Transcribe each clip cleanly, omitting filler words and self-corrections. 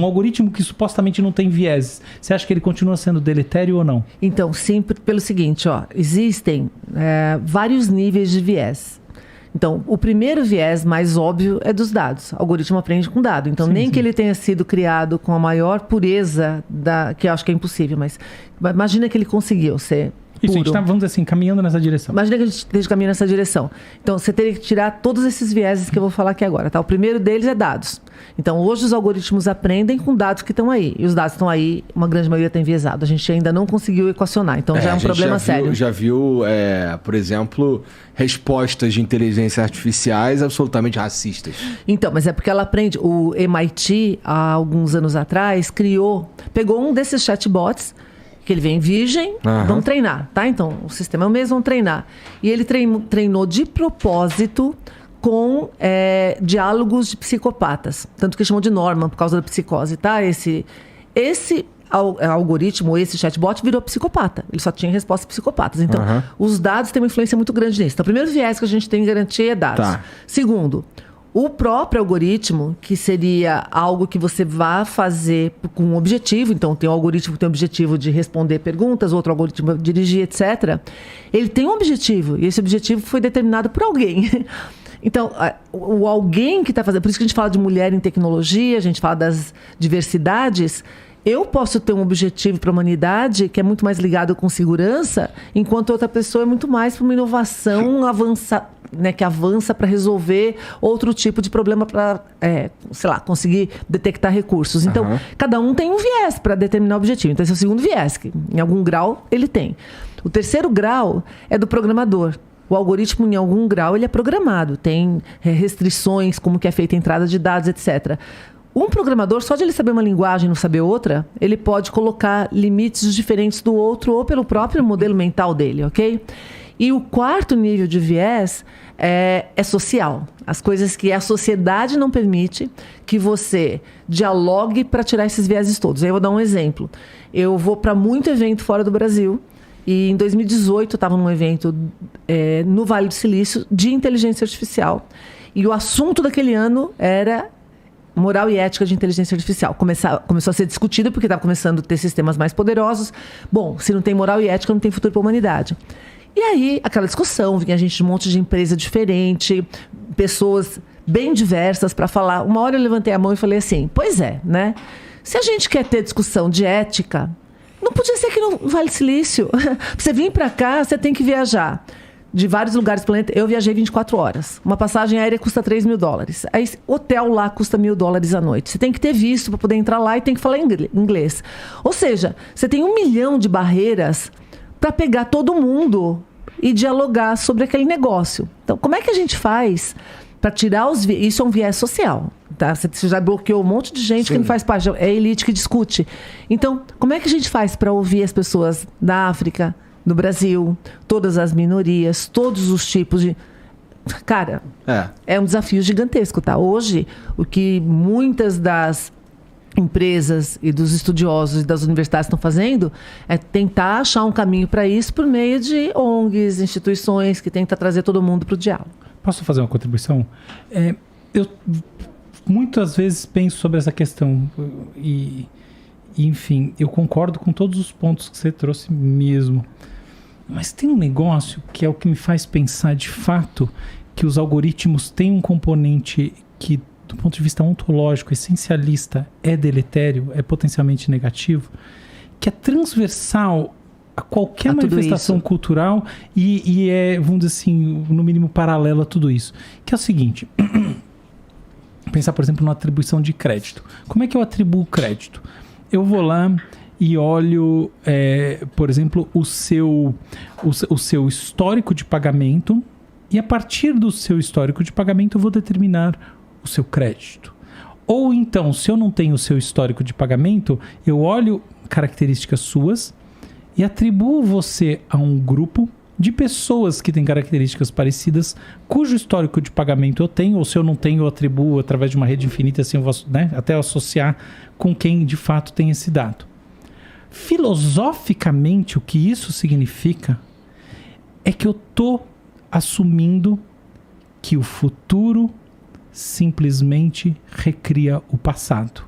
Um algoritmo que supostamente não tem viés, você acha que ele continua sendo deletério ou não? Então, sempre pelo seguinte, existem vários níveis de viés. Então, o primeiro viés mais óbvio é dos dados. O algoritmo aprende com dado. Então, sim. Que ele tenha sido criado com a maior pureza, que eu acho que é impossível, mas imagina que ele conseguiu ser isso, a gente está, vamos dizer assim, caminhando nessa direção. Imagina que a gente esteja caminhando nessa direção. Então, você teria que tirar todos esses vieses que eu vou falar aqui agora. Tá? O primeiro deles é dados. Então, hoje os algoritmos aprendem com dados que estão aí. E os dados estão aí, uma grande maioria está enviesado. A gente ainda não conseguiu equacionar. Então, já é um problema sério. Já viu, por exemplo, respostas de inteligência artificiais absolutamente racistas. Então, mas é porque ela aprende. O MIT, há alguns anos atrás, pegou um desses chatbots, que ele vem virgem, vamos treinar, tá? Então, o sistema é o mesmo, vamos treinar. E ele treinou de propósito com diálogos de psicopatas. Tanto que chamou de Norman, por causa da psicose, tá? Esse algoritmo, esse chatbot, virou psicopata. Ele só tinha respostas psicopatas. Então, os dados têm uma influência muito grande nisso. Então, o primeiro viés que a gente tem que garantir é dados. Tá. Segundo, o próprio algoritmo, que seria algo que você vai fazer com um objetivo, então tem um algoritmo que tem o objetivo de responder perguntas, outro algoritmo de dirigir, etc. Ele tem um objetivo, e esse objetivo foi determinado por alguém. Então, o alguém que está fazendo... Por isso que a gente fala de mulher em tecnologia, a gente fala das diversidades. Eu posso ter um objetivo para a humanidade que é muito mais ligado com segurança, enquanto outra pessoa é muito mais para uma inovação avançada, que avança para resolver outro tipo de problema para, conseguir detectar recursos. Então, cada um tem um viés para determinar o objetivo. Então, esse é o segundo viés, que em algum grau ele tem. O terceiro grau é do programador. O algoritmo, em algum grau, ele é programado. Tem restrições, como que é feita a entrada de dados, etc. Um programador, só de ele saber uma linguagem e não saber outra, ele pode colocar limites diferentes do outro ou pelo próprio modelo mental dele, ok? E o quarto nível de viés é social. As coisas que a sociedade não permite que você dialogue para tirar esses vieses todos. Aí eu vou dar um exemplo. Eu vou para muito evento fora do Brasil. E em 2018 eu estava num evento no Vale do Silício de inteligência artificial. E o assunto daquele ano era moral e ética de inteligência artificial. Começou a ser discutido porque estava começando a ter sistemas mais poderosos. Bom, se não tem moral e ética, não tem futuro para a humanidade. E aí, aquela discussão, vinha gente de um monte de empresa diferente, pessoas bem diversas para falar. Uma hora eu levantei a mão e falei assim, pois é, né? Se a gente quer ter discussão de ética, não podia ser aqui no Vale do Silício. Pra você vir para cá, você tem que viajar de vários lugares do planeta. Eu viajei 24 horas. Uma passagem aérea custa $3.000. Aí, hotel lá custa $1.000 a noite. Você tem que ter visto para poder entrar lá e tem que falar inglês. Ou seja, você tem 1 milhão de barreiras para pegar todo mundo e dialogar sobre aquele negócio. Então, como é que a gente faz para tirar os viés? Isso é um viés social. Tá? Você já bloqueou um monte de gente Sim. que não faz parte. É a elite que discute. Então, como é que a gente faz para ouvir as pessoas da África, no Brasil, todas as minorias, todos os tipos de... Cara, é um desafio gigantesco, tá? Hoje, o que muitas das empresas e dos estudiosos e das universidades estão fazendo é tentar achar um caminho para isso por meio de ONGs, instituições que tentam trazer todo mundo para o diálogo. Posso fazer uma contribuição? Eu muitas vezes penso sobre essa questão e, enfim, eu concordo com todos os pontos que você trouxe mesmo. Mas tem um negócio que é o que me faz pensar de fato que os algoritmos têm um componente que, do ponto de vista ontológico, essencialista, é deletério, é potencialmente negativo, que é transversal a qualquer manifestação cultural e é, vamos dizer assim, no mínimo paralelo a tudo isso. Que é o seguinte, pensar, por exemplo, na atribuição de crédito. Como é que eu atribuo crédito? Eu vou lá e olho, por exemplo, o seu histórico de pagamento e a partir do seu histórico de pagamento eu vou determinar o seu crédito. Ou então, se eu não tenho o seu histórico de pagamento, eu olho características suas e atribuo você a um grupo de pessoas que têm características parecidas, cujo histórico de pagamento eu tenho, ou se eu não tenho, eu atribuo através de uma rede infinita, assim eu vou, até associar com quem de fato tem esse dado. Filosoficamente, o que isso significa é que eu estou assumindo que o futuro simplesmente recria o passado.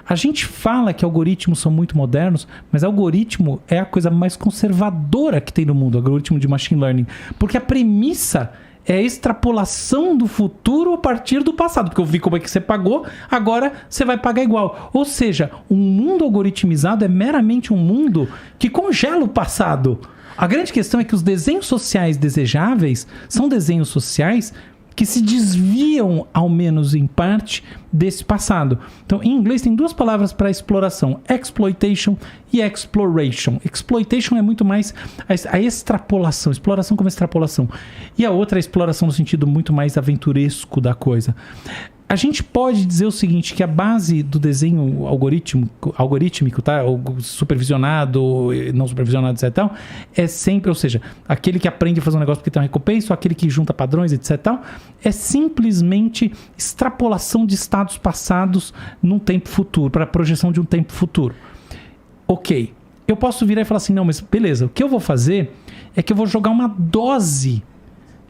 A gente fala que algoritmos são muito modernos, mas algoritmo é a coisa mais conservadora que tem no mundo, algoritmo de machine learning. Porque a premissa é a extrapolação do futuro a partir do passado. Porque eu vi como é que você pagou, agora você vai pagar igual. Ou seja, um mundo algoritmizado é meramente um mundo que congela o passado. A grande questão é que os desenhos sociais desejáveis são desenhos sociais que se desviam, ao menos em parte, desse passado. Então, em inglês, tem 2 palavras para exploração: exploitation e exploration. Exploitation é muito mais a extrapolação, exploração como extrapolação. E a outra é a exploração no sentido muito mais aventuresco da coisa. A gente pode dizer o seguinte, que a base do desenho algorítmico, tá? Supervisionado, não supervisionado, etc. Tal, é sempre, ou seja, aquele que aprende a fazer um negócio porque tem uma recompensa, ou aquele que junta padrões, etc. Tal, é simplesmente extrapolação de estados passados num tempo futuro, para a projeção de um tempo futuro. Ok, eu posso virar e falar assim, não, mas beleza, o que eu vou fazer é que eu vou jogar uma dose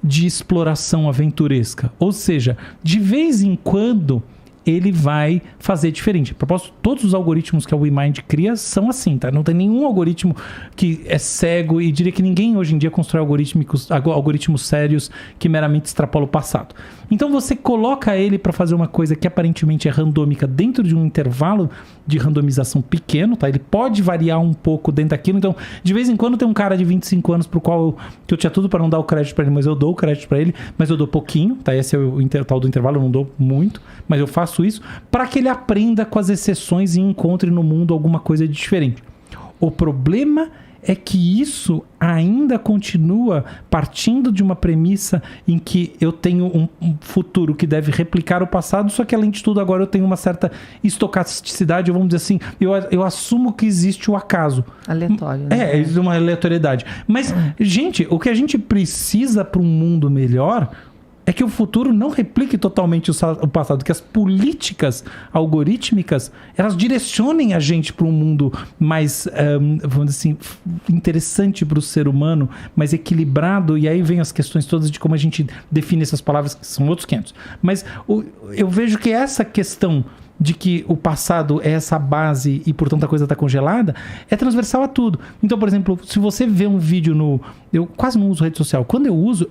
de exploração aventuresca. Ou seja, de vez em quando ele vai fazer diferente. A propósito, todos os algoritmos que a WeMind cria são assim, tá? Não tem nenhum algoritmo que é cego, e diria que ninguém hoje em dia constrói algoritmos sérios que meramente extrapolam o passado. Então você coloca ele para fazer uma coisa que aparentemente é randômica dentro de um intervalo de randomização pequeno, tá? Ele pode variar um pouco dentro daquilo. Então, de vez em quando tem um cara de 25 anos pro qual eu tinha tudo para não dar o crédito para ele, mas eu dou o crédito para ele, mas eu dou pouquinho, tá? Esse é o tal do intervalo, eu não dou muito, mas eu faço isso para que ele aprenda com as exceções e encontre no mundo alguma coisa de diferente. O problema é que isso ainda continua partindo de uma premissa em que eu tenho um futuro que deve replicar o passado, só que além de tudo agora eu tenho uma certa estocasticidade, vamos dizer assim, eu assumo que existe o acaso. Aleatório, né? Existe uma aleatoriedade. Mas, gente, o que a gente precisa para um mundo melhor é que o futuro não replique totalmente o passado, que as políticas algorítmicas, elas direcionem a gente para um mundo mais, vamos dizer assim, interessante para o ser humano, mais equilibrado, e aí vem as questões todas de como a gente define essas palavras, que são outros 500. Mas eu vejo que essa questão de que o passado é essa base e, portanto, a coisa está congelada, é transversal a tudo. Então, por exemplo, se você vê um vídeo eu quase não uso rede social. Quando eu uso,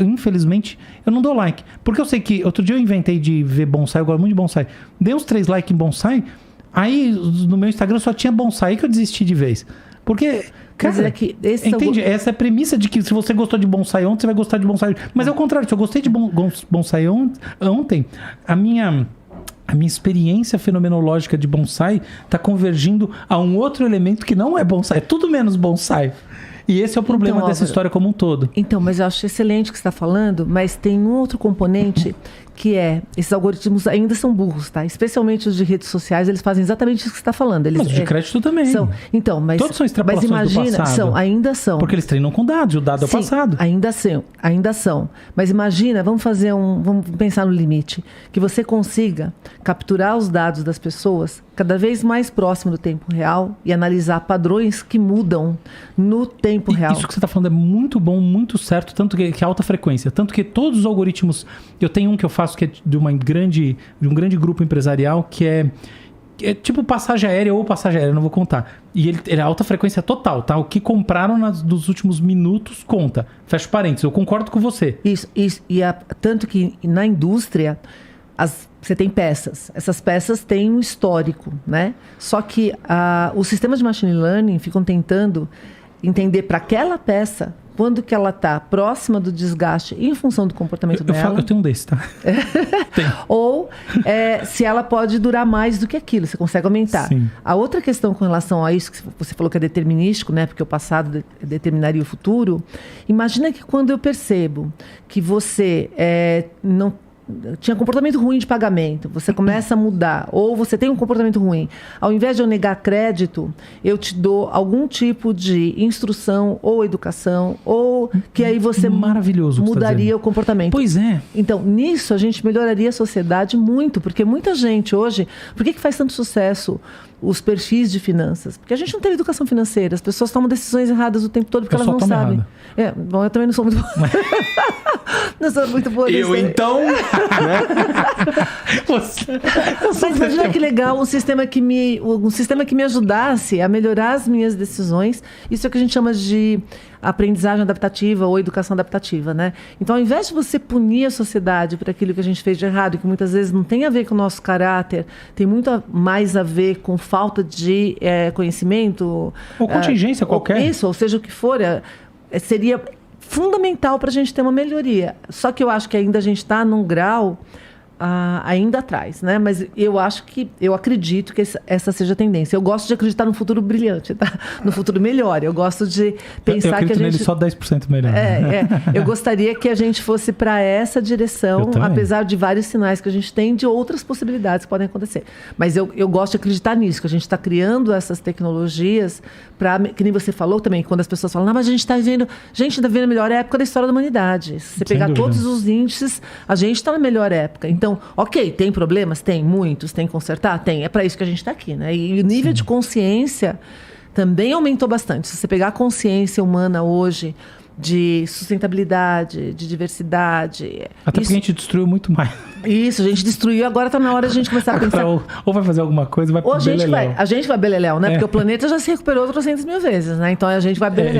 infelizmente, eu não dou like. Porque eu sei que... Outro dia eu inventei de ver bonsai, eu gosto muito de bonsai. Dei uns 3 likes em bonsai, aí no meu Instagram só tinha bonsai, que eu desisti de vez. Porque... Cara, entende? Essa é a premissa de que se você gostou de bonsai ontem, você vai gostar de bonsai hoje. Mas é o contrário, se eu gostei de bonsai ontem, a minha experiência fenomenológica de bonsai está convergindo a um outro elemento que não é bonsai, é tudo menos bonsai. E esse é o problema dessa história como um todo. Então, mas eu acho excelente o que você está falando, mas tem um outro componente que é, esses algoritmos ainda são burros, tá? Especialmente os de redes sociais, eles fazem exatamente isso que você está falando. Mas os de crédito também. Então, todos são extrapolações do passado. Ainda são. Porque eles treinam com dados, o dado é o passado. Ainda são. Mas imagina, vamos pensar no limite, que você consiga capturar os dados das pessoas cada vez mais próximo do tempo real e analisar padrões que mudam no tempo real. Isso que você está falando é muito bom, muito certo, tanto que é alta frequência, tanto que todos os algoritmos, eu tenho um que eu faço que é de um grande grupo empresarial que é tipo passagem aérea ou passagem aérea, não vou contar. E ele é alta frequência total, tá? O que compraram nos últimos minutos conta. Fecha parênteses, eu concordo com você. Isso. Tanto que na indústria, você tem peças. Essas peças têm um histórico, né? Só que os sistemas de machine learning ficam tentando entender para aquela peça quando que ela está próxima do desgaste em função do comportamento dela. Eu tenho um desse, tá? Ou se ela pode durar mais do que aquilo, você consegue aumentar. Sim. A outra questão com relação a isso, que você falou que é determinístico, né? Porque o passado determinaria o futuro. Imagina que quando eu percebo que você não tinha comportamento ruim de pagamento, você começa a mudar, ou você tem um comportamento ruim, ao invés de eu negar crédito, eu te dou algum tipo de instrução ou educação, ou que aí você mudaria o comportamento. Pois é. Então, nisso a gente melhoraria a sociedade muito, porque muita gente hoje, por que faz tanto sucesso os perfis de finanças? Porque a gente não tem educação financeira, as pessoas tomam decisões erradas o tempo todo porque elas não sabem. Bom, eu também não sou muito Não sou muito boa nisso. Eu então, né? Mas imagina que legal um sistema que me ajudasse a melhorar as minhas decisões. Isso é o que a gente chama de aprendizagem adaptativa ou educação adaptativa, né? Então, ao invés de você punir a sociedade por aquilo que a gente fez de errado, que muitas vezes não tem a ver com o nosso caráter, tem muito mais a ver com falta de conhecimento. Ou contingência qualquer. Isso, ou seja, o que for, seria fundamental para a gente ter uma melhoria. Só que eu acho que ainda a gente está num grau ainda atrás, né? Mas eu acredito que essa seja a tendência. Eu gosto de acreditar num futuro brilhante, tá? No futuro melhor. Eu gosto de pensar que a gente... nele só 10% melhor. Eu gostaria que a gente fosse para essa direção, apesar de vários sinais que a gente tem de outras possibilidades que podem acontecer. Mas eu gosto de acreditar nisso, que a gente está criando essas tecnologias para, que nem você falou também, quando as pessoas falam, não, mas a gente está vivendo a melhor época da história da humanidade. Se você pegar todos os índices, a gente está na melhor época. Então, ok, tem problemas? Tem, muitos. Tem que consertar? Tem. É para isso que a gente está aqui, né? E o nível de consciência também aumentou bastante. Se você pegar a consciência humana hoje de sustentabilidade, de diversidade... Até porque a gente destruiu muito mais. Isso, a gente destruiu. Agora está na hora de a gente começar a pensar... Ou vai fazer alguma coisa, vai pro beleléu. A gente vai beleléu, né? Porque o planeta já se recuperou 300 mil vezes, né? Então a gente vai beleléu.